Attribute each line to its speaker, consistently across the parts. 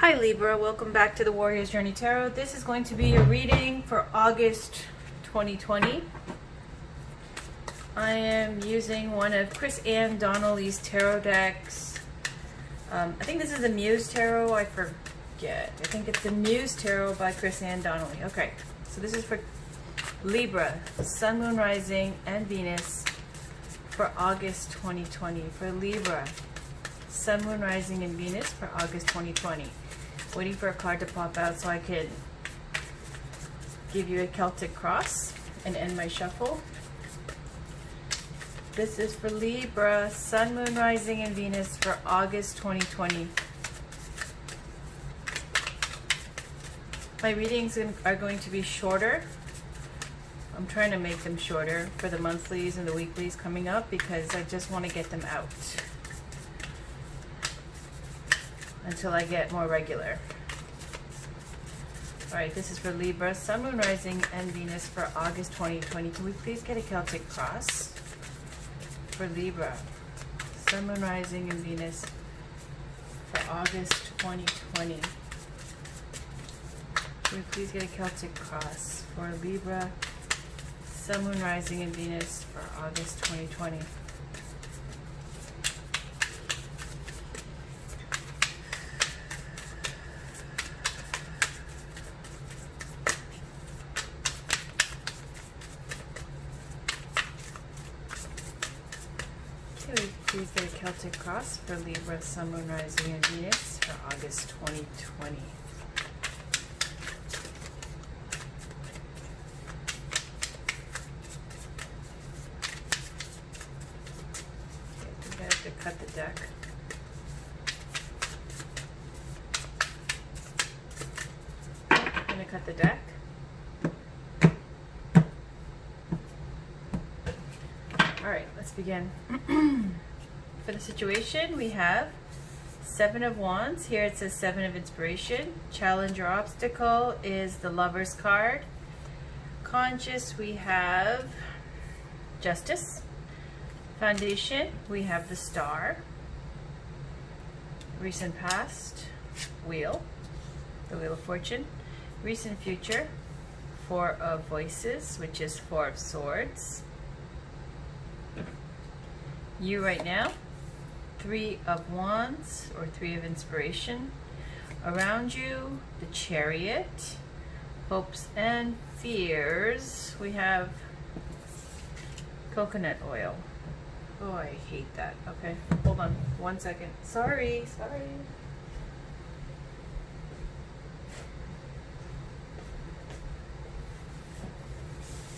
Speaker 1: Hi Libra, welcome back to the Warrior's Journey Tarot. This is going to be a reading for August 2020. I am using one of Chris Ann Donnelly's tarot decks. I think this is the Muse Tarot, I forget. I think it's the Muse Tarot by Chris Ann Donnelly. Okay, so this is for Libra, Sun, Moon, Rising, and Venus for August 2020. For Libra, Sun, Moon, Rising, and Venus for August 2020. Waiting for a card to pop out so I can give you a Celtic cross and end my shuffle. This is for Libra, Sun, Moon, Rising, and Venus for August 2020. My readings are going to be shorter. I'm trying to make them shorter for the monthlies and the weeklies coming up because I just want to get them out until I get more regular. Alright, this is for Libra, Sun, Moon, Rising, and Venus for August 2020. Can we please get a Celtic cross for Libra, Sun, Moon, Rising, and Venus for August 2020? Can we please get a Celtic cross for Libra, Sun, Moon, Rising, and Venus for August 2020? Please get a Celtic cross for Libra, Sun, Moon, Rising, and Venus for August 2020. I think I have to cut the deck. I'm going to cut the deck. Alright, let's begin. For the situation, we have Seven of Wands. Here it says Seven of Inspiration. Challenge or obstacle is the Lover's card. Conscious, we have Justice. Foundation, we have the Star. Recent past, Wheel, the Wheel of Fortune. Recent future, Four of Voices, which is Four of Swords. You right now, Three of Wands or Three of Inspiration. Around you, the Chariot. Hopes and fears. We have coconut oil. Oh, I hate that. Okay, hold on 1 second. Sorry.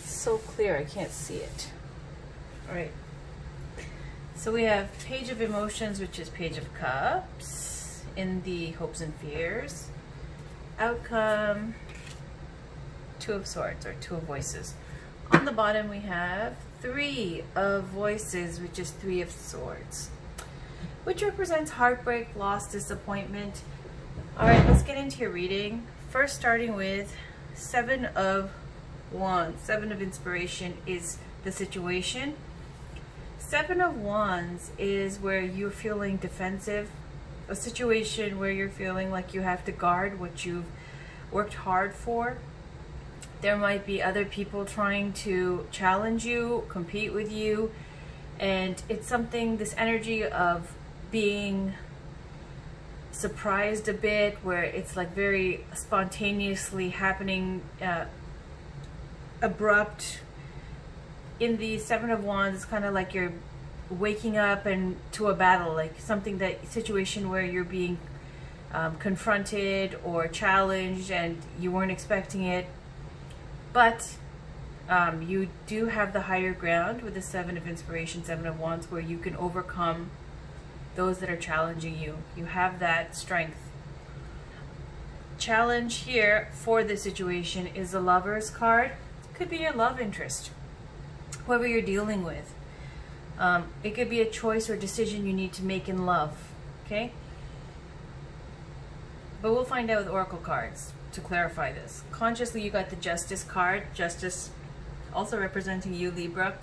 Speaker 1: It's so clear, I can't see it. All right. So we have Page of Emotions, which is Page of Cups, in the Hopes and Fears. Outcome, Two of Swords, or Two of Voices. On the bottom we have Three of Voices, which is Three of Swords, which represents heartbreak, loss, disappointment. Alright, let's get into your reading. First, starting with Seven of Wands. Seven of Inspiration is the situation. Seven of Wands is where you're feeling defensive, a situation where you're feeling like you have to guard what you've worked hard for. There might be other people trying to challenge you, compete with you, and it's something, this energy of being surprised a bit, where it's like very spontaneously happening, abrupt. In the Seven of Wands, it's kind of like you're waking up and to a battle, like something, that situation where you're being confronted or challenged and you weren't expecting it. But you do have the higher ground with the Seven of Inspiration, Seven of Wands, where you can overcome those that are challenging you. You have that strength. Challenge here for this situation is the Lover's card. Could be your love interest, whoever you're dealing with. It could be a choice or decision you need to make in love, okay? But we'll find out with Oracle cards to clarify this. Consciously, you got the Justice card. Justice also representing you, Libra.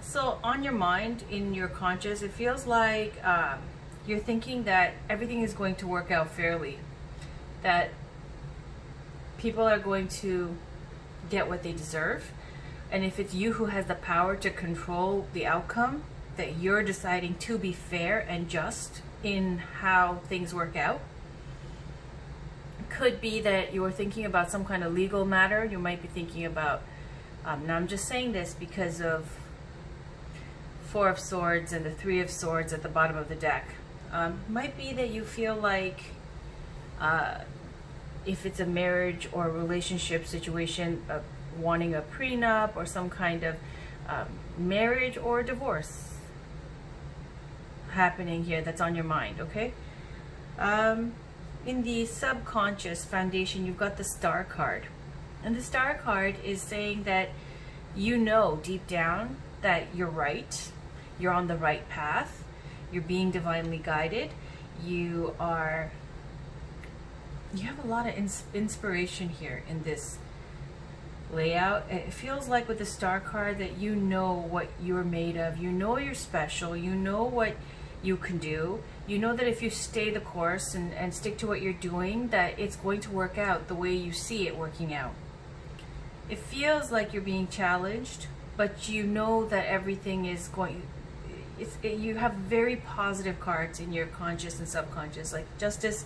Speaker 1: So on your mind, in your conscious, it feels like you're thinking that everything is going to work out fairly. that people are going to get what they deserve. And if it's you who has the power to control the outcome, that you're deciding to be fair and just in how things work out. It could be that you're thinking about some kind of legal matter. You might be thinking about, now I'm just saying this because of Four of Swords and the Three of Swords at the bottom of the deck. Might be that you feel like if it's a marriage or a relationship situation, wanting a prenup or some kind of marriage or divorce happening here that's on your mind, okay? In the subconscious foundation, you've got the Star card. And the Star card is saying that you know deep down that you're right, you're on the right path, you're being divinely guided, you have a lot of inspiration here in this layout. It feels like with the Star card that you know what you're made of, you know you're special, you know what you can do, you know that if you stay the course and stick to what you're doing, that it's going to work out the way you see it working out. It feels like you're being challenged, but you know that everything is going, you have very positive cards in your conscious and subconscious, like Justice,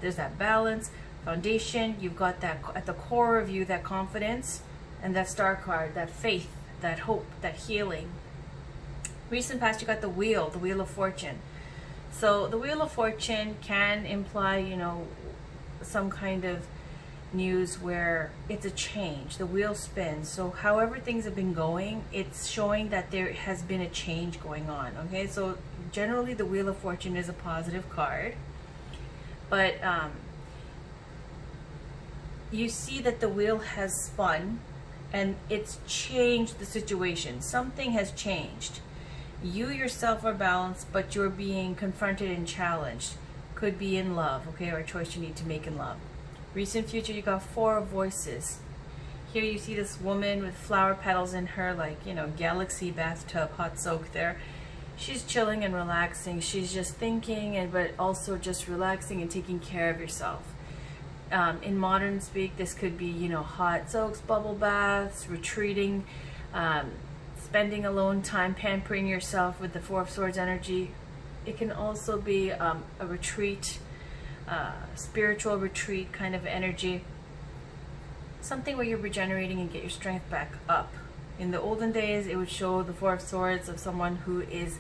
Speaker 1: there's that balance, foundation, you've got that at the core of you, that confidence, and that Star card, that faith, that hope, that healing. Recent past, you got the Wheel of Fortune. So the Wheel of Fortune can imply, you know, some kind of news where it's a change. The wheel spins. So however things have been going, it's showing that there has been a change going on. Okay, so generally the Wheel of Fortune is a positive card, but you see that the wheel has spun and it's changed the situation. Something has changed. You yourself are balanced, but you're being confronted and challenged. Could be in love, okay, or a choice you need to make in love. Recent future, you got Four of Voices. Here you see this woman with flower petals in her, like, you know, galaxy bathtub, hot soak there. She's chilling and relaxing. She's just thinking, but also just relaxing and taking care of yourself. In modern speak, this could be, you know, hot soaks, bubble baths, retreating, spending alone time, pampering yourself with the Four of Swords energy. It can also be a retreat, spiritual retreat kind of energy. Something where you're regenerating and get your strength back up. In the olden days, it would show the Four of Swords of someone who is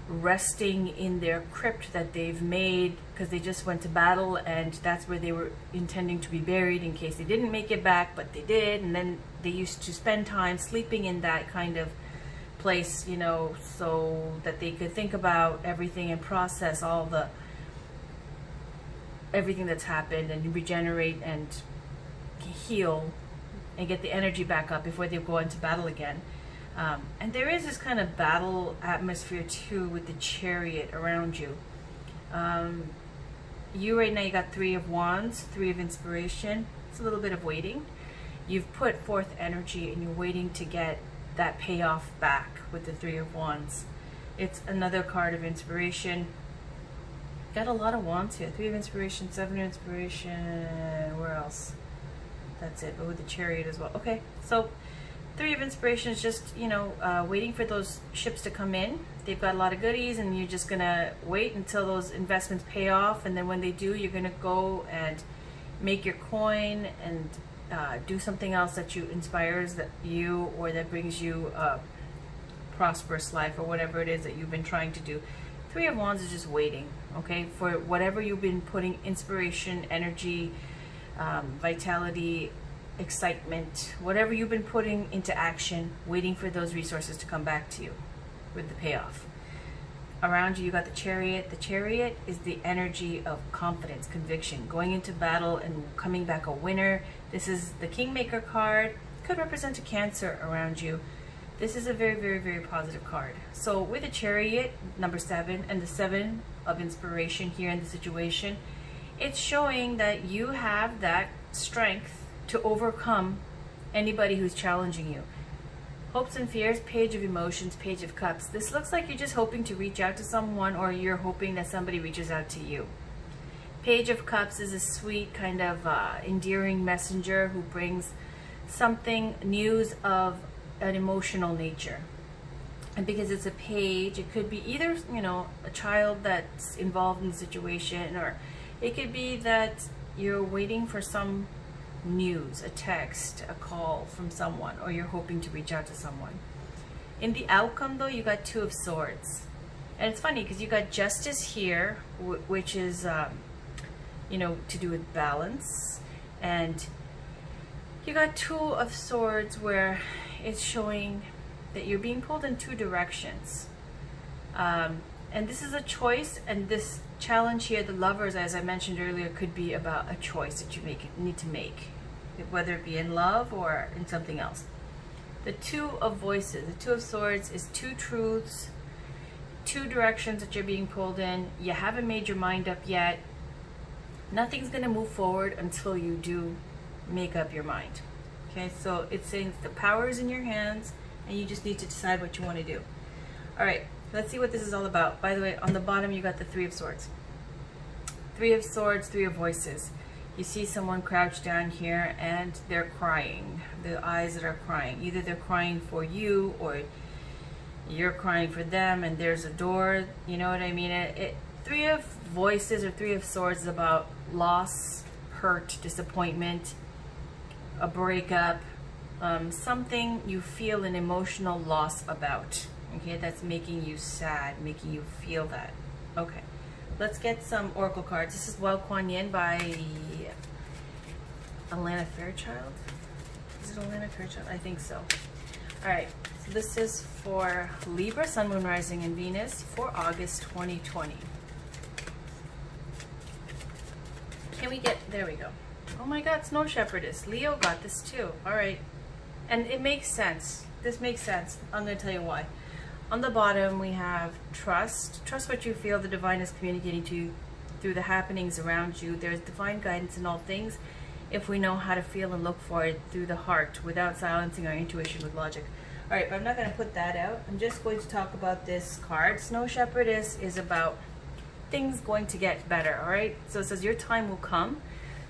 Speaker 1: resting in their crypt that they've made because they just went to battle, and that's where they were intending to be buried in case they didn't make it back, but they did, and then they used to spend time sleeping in that kind of place, you know, so that they could think about everything and process everything that's happened and regenerate and heal and get the energy back up before they go into battle again. And there is this kind of battle atmosphere too with the Chariot around you. You right now, you got Three of Wands, Three of Inspiration. It's a little bit of waiting. You've put forth energy and you're waiting to get that payoff back with the Three of Wands. It's another card of inspiration. Got a lot of wands here. Three of Inspiration, Seven of Inspiration, where else? That's it, but with the Chariot as well. Okay, so Three of Inspiration is just, you know, waiting for those ships to come in. They've got a lot of goodies and you're just gonna wait until those investments pay off, and then when they do, you're gonna go and make your coin and do something else that inspires you or that brings you a prosperous life or whatever it is that you've been trying to do. Three of Wands is just waiting, okay, for whatever you've been putting inspiration, energy, vitality, excitement, whatever you've been putting into action, waiting for those resources to come back to you with the payoff. Around you, you got the Chariot. The Chariot is the energy of confidence, conviction, going into battle and coming back a winner. This is the Kingmaker card. Could represent a Cancer around you. This is a very, very, very positive card. So with the Chariot, number 7, and the 7 of Inspiration here in the situation, it's showing that you have that strength to overcome anybody who's challenging you. Hopes and fears, Page of Emotions, Page of Cups. This looks like you're just hoping to reach out to someone, or you're hoping that somebody reaches out to you. Page of Cups is a sweet kind of endearing messenger who brings something, news of an emotional nature. And because it's a page, it could be either, you know, a child that's involved in the situation, or it could be that you're waiting for some news, a text, a call from someone, or you're hoping to reach out to someone. In the outcome though, you got Two of Swords. And it's funny because you got Justice here, which is, you know, to do with balance. And you got Two of Swords where it's showing that you're being pulled in two directions. And this is a choice, and this challenge here, the Lovers, as I mentioned earlier, could be about a choice that you need to make, whether it be in love or in something else. The Two of Voices, the Two of Swords is two truths, two directions that you're being pulled in. You haven't made your mind up yet. Nothing's going to move forward until you do make up your mind. Okay, so it's saying the power is in your hands, and you just need to decide what you want to do. All right, let's see what this is all about. By the way, on the bottom you got the Three of Swords. Three of Swords, Three of Voices. You see someone crouched down here and they're crying. The eyes that are crying. Either they're crying for you or you're crying for them, and there's a door. You know what I mean? Three of Voices or Three of Swords is about loss, hurt, disappointment, a breakup, something you feel an emotional loss about. Okay, that's making you sad, making you feel that. Okay, let's get some oracle cards. This is Well Kuan Yin by Alana Fairchild. Is it Alana Fairchild? I think so. All right, so this is for Libra, Sun, Moon, Rising, and Venus for August 2020. Can we get, there we go. Oh my God, Snow Shepherdess. Leo got this too. All right, and it makes sense. This makes sense. I'm going to tell you why. On the bottom, we have trust. Trust what you feel the divine is communicating to you through the happenings around you. There's divine guidance in all things if we know how to feel and look for it through the heart without silencing our intuition with logic. All right, but I'm not going to put that out. I'm just going to talk about this card. Snow Shepherdess is about things going to get better, all right? So it says your time will come.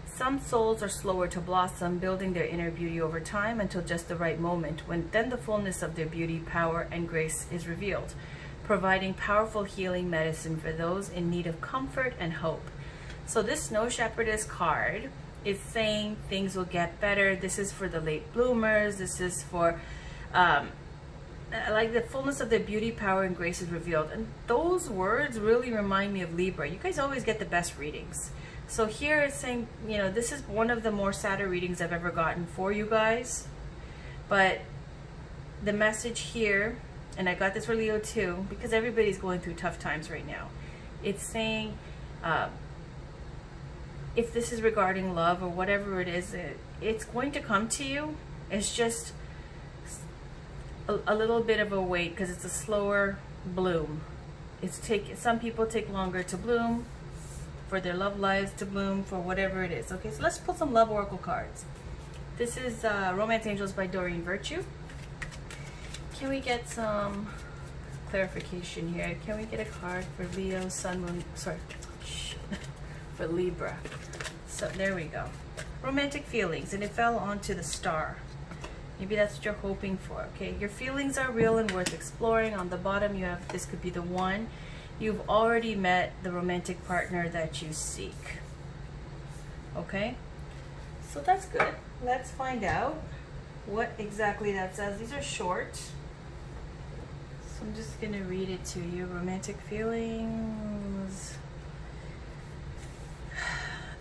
Speaker 1: Some souls are slower to blossom, building their inner beauty over time until just the right moment, when then the fullness of their beauty, power, and grace is revealed, providing powerful healing medicine for those in need of comfort and hope. So this Snow Shepherdess card is saying things will get better. This is for the late bloomers. This is for like the fullness of their beauty, power, and grace is revealed. And those words really remind me of Libra. You guys always get the best readings. So here it's saying, you know, this is one of the more sadder readings I've ever gotten for you guys. But the message here, and I got this for Leo too, because everybody's going through tough times right now. It's saying, if this is regarding love or whatever it is, it's going to come to you. It's just a little bit of a wait because it's a slower bloom. Some people take longer to bloom, for their love lives to bloom, for whatever it is. Okay, so let's pull some love oracle cards. This is Romance Angels by Doreen Virtue. Can we get some clarification here? Can we get a card for Leo, Sun, Moon, sorry, for Libra? So there we go. Romantic feelings, and it fell onto the Star. Maybe that's what you're hoping for. Okay, your feelings are real and worth exploring. On the bottom you have, this could be the one. You've already met the romantic partner that you seek. Okay, so that's good. Let's find out what exactly that says. These are short, so I'm just gonna read it to you. Romantic feelings.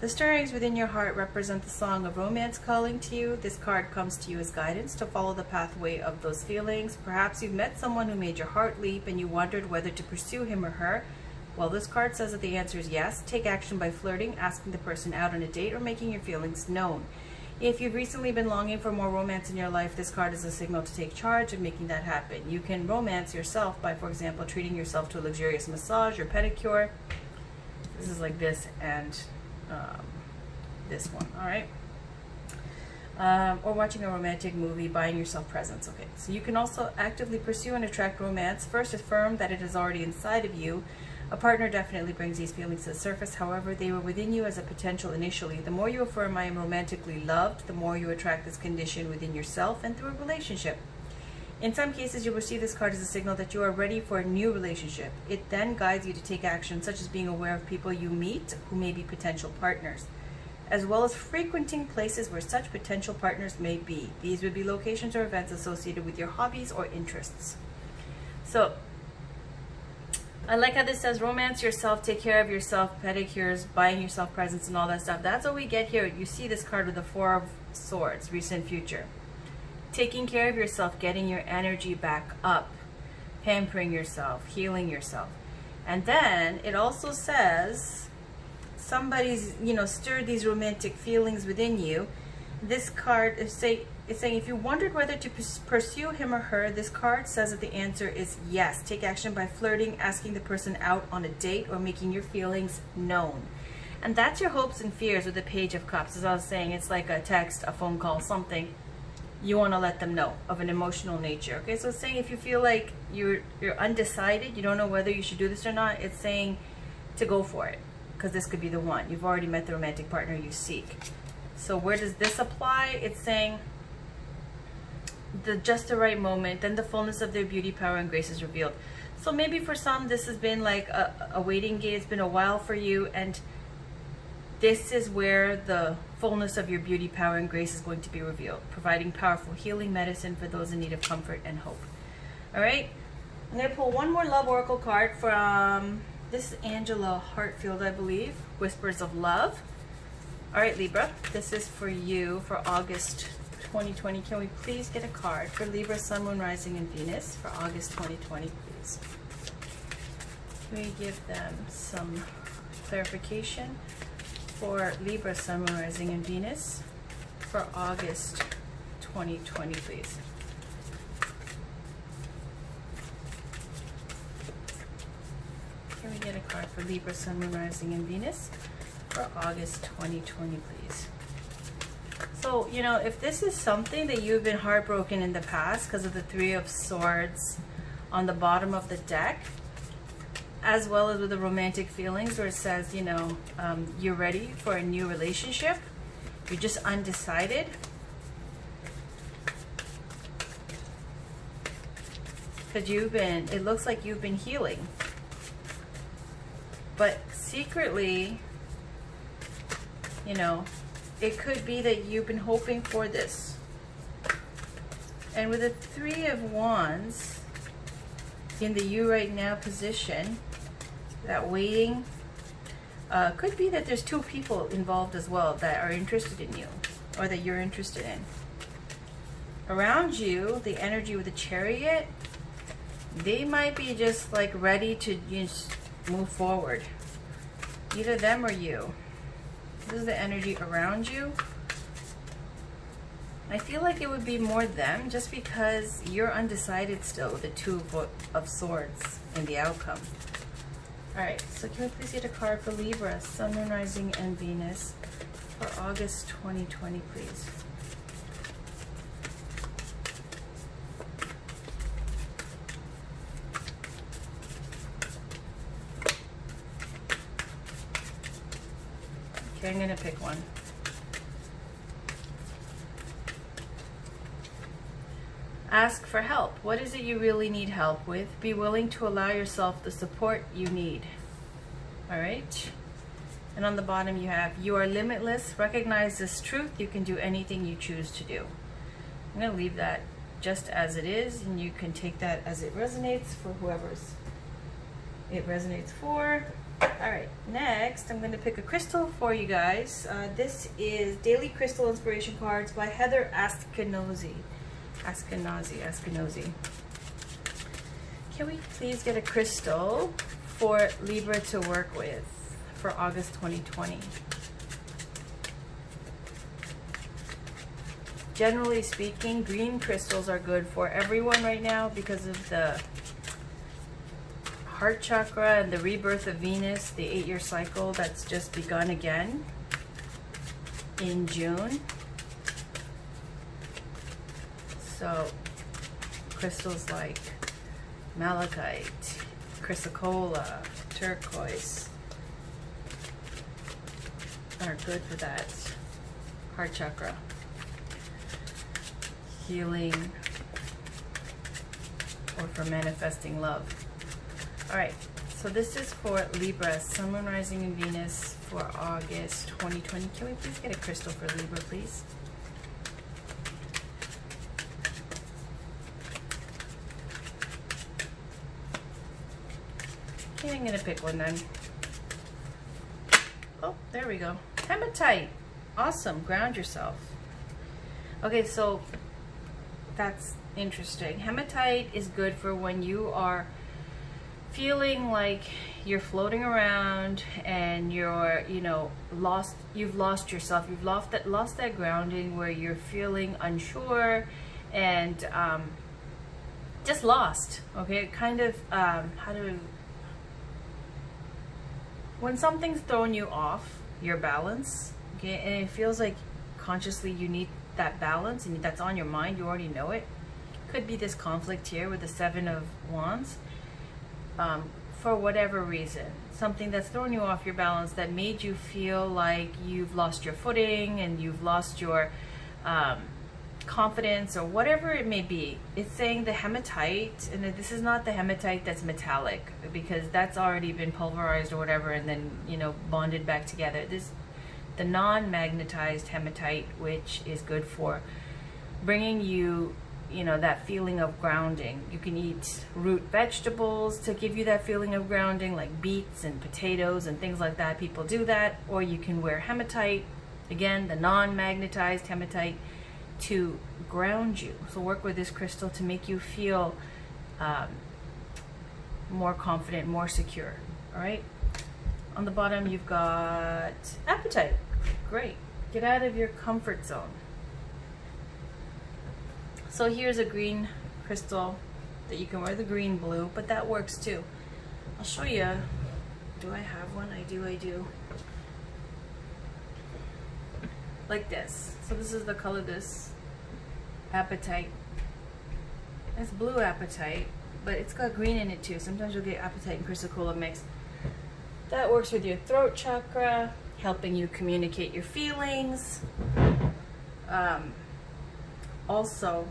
Speaker 1: The stirrings within your heart represent the song of romance calling to you. This card comes to you as guidance to follow the pathway of those feelings. Perhaps you've met someone who made your heart leap and you wondered whether to pursue him or her. Well, this card says that the answer is yes. Take action by flirting, asking the person out on a date, or making your feelings known. If you've recently been longing for more romance in your life, this card is a signal to take charge of making that happen. You can romance yourself by, for example, treating yourself to a luxurious massage or pedicure. This is like this and this one, all right? Or watching a romantic movie, buying yourself presents. Okay, so you can also actively pursue and attract romance. First, affirm that it is already inside of you. A partner definitely brings these feelings to the surface. However, they were within you as a potential initially. The more you affirm I am romantically loved, the more you attract this condition within yourself and through a relationship. In some cases, you will see this card as a signal that you are ready for a new relationship. It then guides you to take action, such as being aware of people you meet who may be potential partners, as well as frequenting places where such potential partners may be. These would be locations or events associated with your hobbies or interests. So, I like how this says romance yourself, take care of yourself, pedicures, buying yourself presents and all that stuff. That's what we get here. You see this card with the Four of Swords, recent future. Taking care of yourself, getting your energy back up, pampering yourself, healing yourself. And then it also says somebody's, stirred these romantic feelings within you. This card is saying if you wondered whether to pursue him or her, this card says that the answer is yes. Take action by flirting, asking the person out on a date, or making your feelings known. And that's your hopes and fears with the Page of Cups. As I was saying, it's like a text, a phone call, something you want to let them know of an emotional nature. Okay, so it's saying if you feel like you're undecided, you don't know whether you should do this or not, it's saying to go for it, because this could be the one. You've already met the romantic partner you seek. So where does this apply? It's saying just the right moment, then the fullness of their beauty, power, and grace is revealed. So maybe for some, this has been like a waiting game. It's been a while for you, and this is where the fullness of your beauty, power, and grace is going to be revealed, providing powerful healing medicine for those in need of comfort and hope. All right, I'm going to pull one more love oracle card from, this is Angela Hartfield, I believe, Whispers of Love. All right, Libra, this is for you for August 2020. Can we please get a card for Libra, Sun, Moon, Rising, and Venus for August 2020, please? Can we give them some clarification for Libra, Sun, Moon, Rising, and Venus for August 2020, please? Can we get a card for Libra, Sun, Moon, Rising, and Venus for August 2020, please? So, if this is something that you've been heartbroken in the past because of the Three of Swords on the bottom of the deck, as well as with the romantic feelings where it says, you're ready for a new relationship, you're just undecided, because it looks like you've been healing, but secretly, it could be that you've been hoping for this. And with the Three of Wands in the you right now position, that waiting, could be that there's two people involved as well that are interested in you, or that you're interested in. Around you, the energy with the Chariot, they might be just like ready to just move forward. Either them or you. This is the energy around you. I feel like it would be more them, just because you're undecided still with the Two of Swords in the outcome. Alright, so can we please get a card for Libra, Sun, Moon, Rising, and Venus for August 2020, please? Okay, I'm going to pick one. Ask for help. What is it you really need help with? Be willing to allow yourself the support you need. All right. And on the bottom you have, you are limitless. Recognize this truth. You can do anything you choose to do. I'm going to leave that just as it is, and you can take that as it resonates for whoever's it resonates for. All right, next I'm going to pick a crystal for you guys. This is Daily Crystal Inspiration Cards by Heather Askinozy. Can we please get a crystal for Libra to work with for August 2020? Generally speaking, green crystals are good for everyone right now because of the heart chakra and the rebirth of Venus, the 8-year cycle that's just begun again in June. So crystals like malachite, chrysocolla, turquoise are good for that. Heart chakra. Healing or for manifesting love. Alright, so this is for Libra, Sun, Moon, Rising, and Venus for August 2020. Can we please get a crystal for Libra, please? Okay, I'm going to pick one then. Oh, there we go. Hematite. Awesome. Ground yourself. Okay, so that's interesting. Hematite is good for when you are feeling like you're floating around and you're, you know, lost. You've lost yourself. You've lost that grounding where you're feeling unsure and just lost. Okay, kind of when something's thrown you off your balance, okay, and it feels like consciously you need that balance and that's on your mind, you already know it. Could be this conflict here with the Seven of Wands. For whatever reason, something that's thrown you off your balance that made you feel like you've lost your footing and you've lost your confidence or whatever it may be. It's saying the hematite, and this is not the hematite that's metallic because that's already been pulverized or whatever and then, you know, bonded back together. This, the non-magnetized hematite, which is good for bringing you, you know, that feeling of grounding. You can eat root vegetables to give you that feeling of grounding, like beets and potatoes and things like that. People do that. Or you can wear hematite, again, the non-magnetized hematite, to ground you. So work with this crystal to make you feel more confident, more secure. All right. On the bottom, you've got appetite. Great. Get out of your comfort zone. So here's a green crystal that you can wear, the green blue, but that works too. I'll show you. Do I have one? I do. Like this. So this is the color, this appetite. It's blue apatite, but it's got green in it too. Sometimes you'll get apatite and chrysocolla mixed. That works with your throat chakra, helping you communicate your feelings. Also,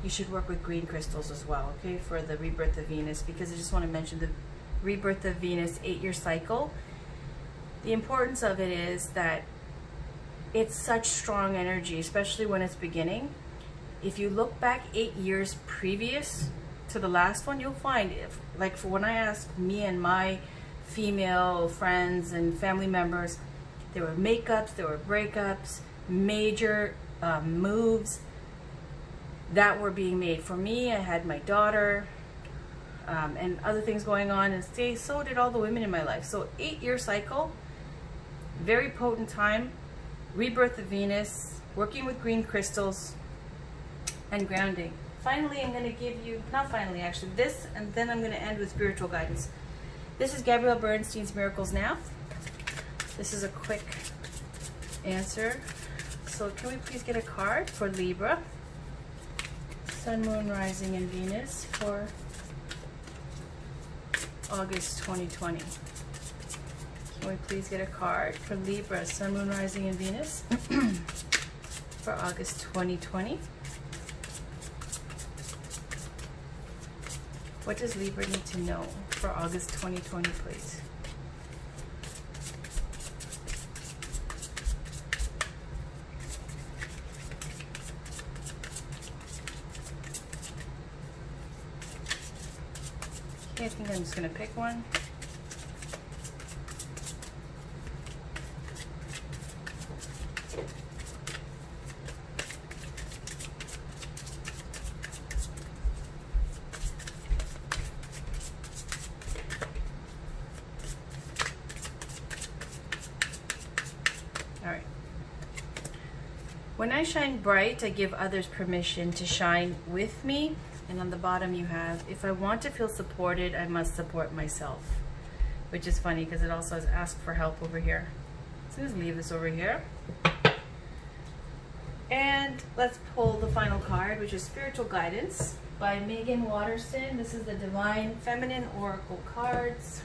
Speaker 1: you should work with green crystals as well, okay, for the rebirth of Venus, because I just want to mention the rebirth of Venus 8-year cycle. The importance of it is that it's such strong energy, especially when it's beginning. If you look back 8 years previous to the last one, you'll find, if, like for when I asked me and my female friends and family members, there were makeups, there were breakups, major moves that were being made. For me, I had my daughter and other things going on, and so did all the women in my life. So 8-year cycle, very potent time. Rebirth of Venus, working with green crystals, and grounding. Finally, I'm going to give you, not finally actually, this, and then I'm going to end with spiritual guidance. This is Gabrielle Bernstein's Miracles Now. This is a quick answer. So can we please get a card for Libra, Sun, Moon, Rising, and Venus for August 2020? Can we please get a card for Libra, Sun, Moon, Rising, and Venus for August 2020? What does Libra need to know for August 2020, please? Okay, I think I'm just going to pick one. When I shine bright, I give others permission to shine with me. And on the bottom you have, if I want to feel supported, I must support myself. Which is funny because it also says ask for help over here. So let's leave this over here. And let's pull the final card, which is Spiritual Guidance by Megan Watterson. This is the Divine Feminine Oracle cards.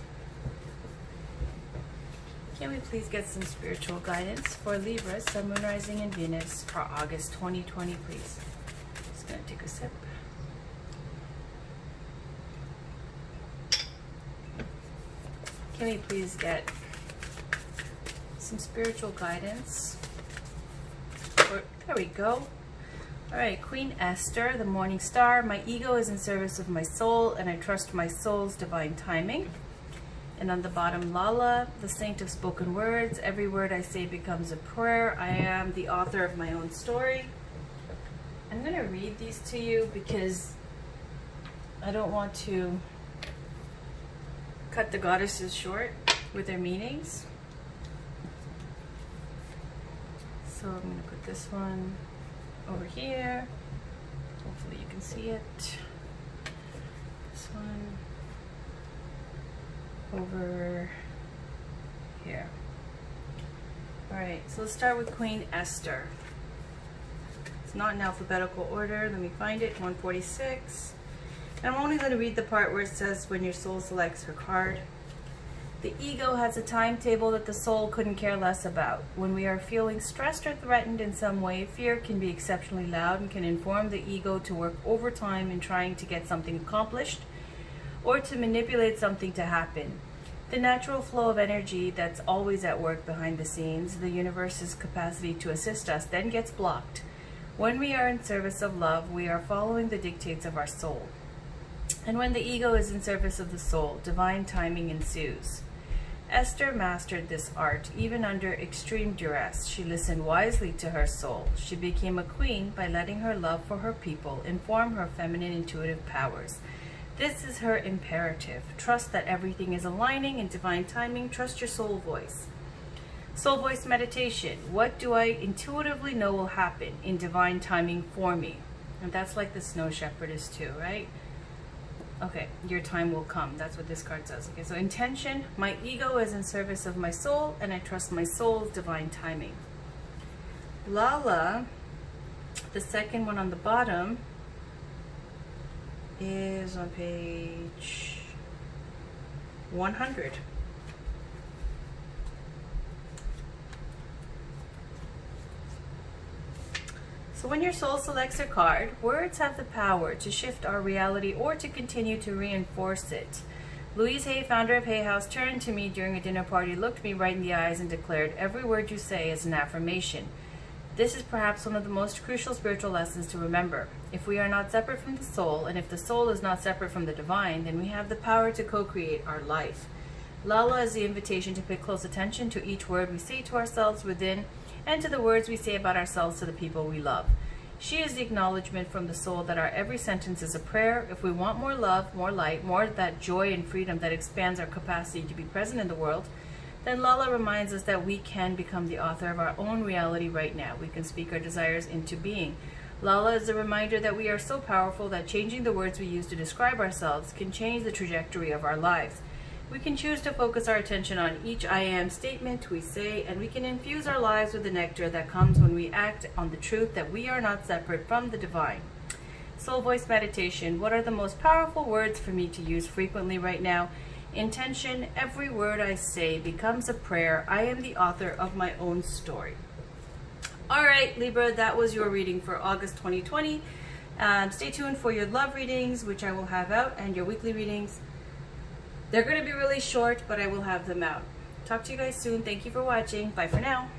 Speaker 1: Can we please get some spiritual guidance for Libra, Sun, Moon, Rising, and Venus for August 2020, please? Just gonna take a sip. Can we please get some spiritual guidance? There we go. All right, Queen Esther, the morning star. My ego is in service of my soul, and I trust my soul's divine timing. And on the bottom, Lala, the saint of spoken words. Every word I say becomes a prayer. I am the author of my own story. I'm going to read these to you because I don't want to cut the goddesses short with their meanings. So I'm going to put this one over here. Hopefully you can see it. This one over here. All right, so let's start with Queen Esther. It's not in alphabetical order. Let me find it. 146. And I'm only going to read the part where it says when your soul selects her card. The ego has a timetable that the soul couldn't care less about. When we are feeling stressed or threatened in some way, fear can be exceptionally loud and can inform the ego to work overtime in trying to get something accomplished or to manipulate something to happen. The natural flow of energy that's always at work behind the scenes, the universe's capacity to assist us, then gets blocked. When we are in service of love, we are following the dictates of our soul. And when the ego is in service of the soul, divine timing ensues. Esther mastered this art, even under extreme duress. She listened wisely to her soul. She became a queen by letting her love for her people inform her feminine intuitive powers. This is her imperative. Trust that everything is aligning in divine timing. Trust your soul voice. Soul voice meditation. What do I intuitively know will happen in divine timing for me? And that's like the snow shepherdess too, right? Okay, your time will come. That's what this card says. Okay, so intention. My ego is in service of my soul, and I trust my soul's divine timing. Lala, the second one on the bottom, is on page 100. So when your soul selects a card, words have the power to shift our reality or to continue to reinforce it. Louise Hay, founder of Hay House, turned to me during a dinner party, looked me right in the eyes and declared, "Every word you say is an affirmation." This is perhaps one of the most crucial spiritual lessons to remember. If we are not separate from the soul, and if the soul is not separate from the divine, then we have the power to co-create our life. Lala is the invitation to pay close attention to each word we say to ourselves within, and to the words we say about ourselves to the people we love. She is the acknowledgement from the soul that our every sentence is a prayer. If we want more love, more light, more of that joy and freedom that expands our capacity to be present in the world, then Lala reminds us that we can become the author of our own reality right now. We can speak our desires into being. Lala is a reminder that we are so powerful that changing the words we use to describe ourselves can change the trajectory of our lives. We can choose to focus our attention on each I am statement we say, and we can infuse our lives with the nectar that comes when we act on the truth that we are not separate from the divine. Soul voice meditation. What are the most powerful words for me to use frequently right now? Intention. Every word I say becomes a prayer. I am the author of my own story. All right, Libra, that was your reading for August 2020. Stay tuned for your love readings, which I will have out, and your weekly readings. They're going to be really short, but I will have them out. Talk to you guys soon. Thank you for watching. Bye for now.